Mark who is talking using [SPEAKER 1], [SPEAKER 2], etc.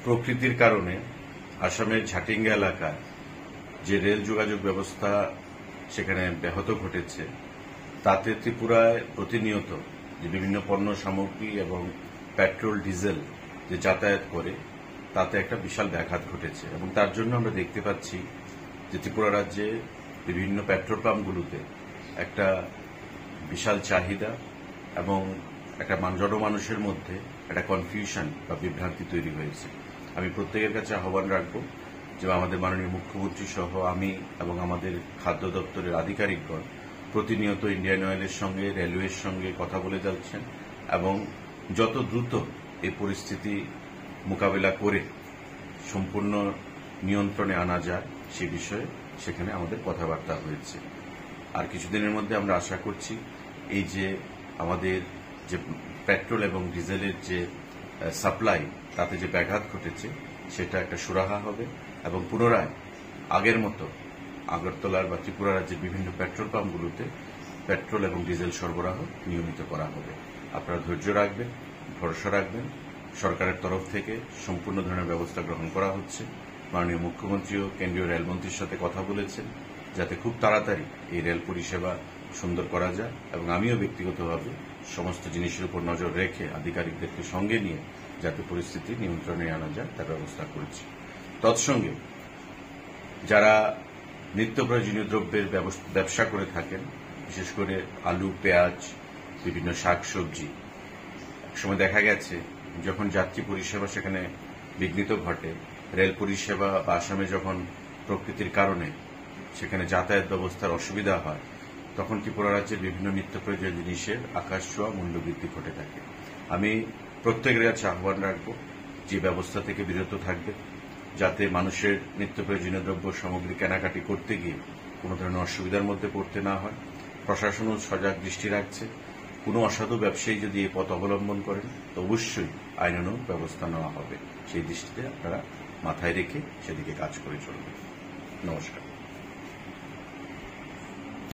[SPEAKER 1] প্রকৃতির কারণে আসামের ঝাটিঙ্গা এলাকায় যে রেল যোগাযোগ ব্যবস্থা সেখানে ব্যাহত ঘটেছে, তাতে ত্রিপুরায় প্রতিনিয়ত যে বিভিন্ন পণ্য সামগ্রী এবং পেট্রোল ডিজেল যে যাতায়াত করে তাতে একটা বিশাল ব্যাঘাত ঘটেছে। এবং তার জন্য আমরা দেখতে পাচ্ছি যে ত্রিপুরা রাজ্যে বিভিন্ন পেট্রোল পাম্পগুলোতে একটা বিশাল চাহিদা এবং একটা জনমানুষের মধ্যে একটা কনফিউশন বা বিভ্রান্তি তৈরি হয়েছে। আমি প্রত্যেকের কাছে আহ্বান রাখব যে আমাদের মাননীয় মুখ্যমন্ত্রী সহ আমি এবং আমাদের খাদ্য দপ্তরের আধিকারিকগণ প্রতিনিয়ত ইন্ডিয়ান অয়েলের সঙ্গে রেলওয়ের সঙ্গে কথা বলে যাচ্ছেন এবং যত দ্রুত এই পরিস্থিতি মোকাবিলা করে সম্পূর্ণ নিয়ন্ত্রণে আনা যায় সে বিষয়ে সেখানে আমাদের কথাবার্তা হয়েছে। আর কিছুদিনের মধ্যে আমরা আশা করছি এই যে আমাদের যে পেট্রোল এবং ডিজেলের যে সাপ্লাই তাতে যে ব্যাঘাত ঘটেছে সেটা একটা সুরাহা হবে এবং পুনরায় আগের মতো আগরতলার বা ত্রিপুরা রাজ্যের বিভিন্ন পেট্রোল পাম্পগুলোতে পেট্রোল এবং ডিজেল সরবরাহ নিয়মিত করা হবে। আপনারা ধৈর্য রাখবেন, ভরসা রাখবেন। সরকারের তরফ থেকে সম্পূর্ণ ধরনের ব্যবস্থা গ্রহণ করা হচ্ছে। মাননীয় মুখ্যমন্ত্রীও কেন্দ্রীয় রেলমন্ত্রীর সাথে কথা বলেছেন যাতে খুব তাড়াতাড়ি এই রেল পরিষেবা সুন্দর করা যায় এবং আমিও ব্যক্তিগতভাবে সমস্ত জিনিসের উপর নজর রেখে আধিকারিকদেরকে সঙ্গে নিয়ে যাতে পরিস্থিতি নিয়ন্ত্রণে আনা যায় তার ব্যবস্থা করেছি। তৎসঙ্গে যারা নিত্য প্রয়োজনীয় দ্রব্যের ব্যবসা করে থাকেন, বিশেষ করে আলু, পেঁয়াজ, বিভিন্ন শাকসবজি, একসময় দেখা গেছে যখন যাত্রী পরিষেবা সেখানে বিঘ্নিত ঘটে, রেল পরিষেবা বা আসামে যখন প্রকৃতির কারণে সেখানে যাতায়াত ব্যবস্থার অসুবিধা হয়, তখন ত্রিপুরা রাজ্যের বিভিন্ন নিত্য প্রয়োজনীয় জিনিসের আকাশ ছোঁয়া মূল্যবৃদ্ধি ঘটে থাকে। আমি প্রত্যেকের কাছে আহ্বান রাখব যে ব্যবস্থা থেকে বিরত থাকবে, যাতে মানুষের নিত্য প্রয়োজনীয় দ্রব্য সামগ্রী কেনাকাটি করতে গিয়ে কোনো ধরনের অসুবিধার মধ্যে পড়তে না হয়। প্রশাসনও সজাগ দৃষ্টি রাখছে। কোনো অসাধু ব্যবসায়ী যদি এই পথ অবলম্বন করেন তো অবশ্যই আইনানুগ ব্যবস্থা নেওয়া হবে। সেই দৃষ্টিতে আপনারা মাথায় রেখে সেদিকে কাজ করে চলবেন। নমস্কার।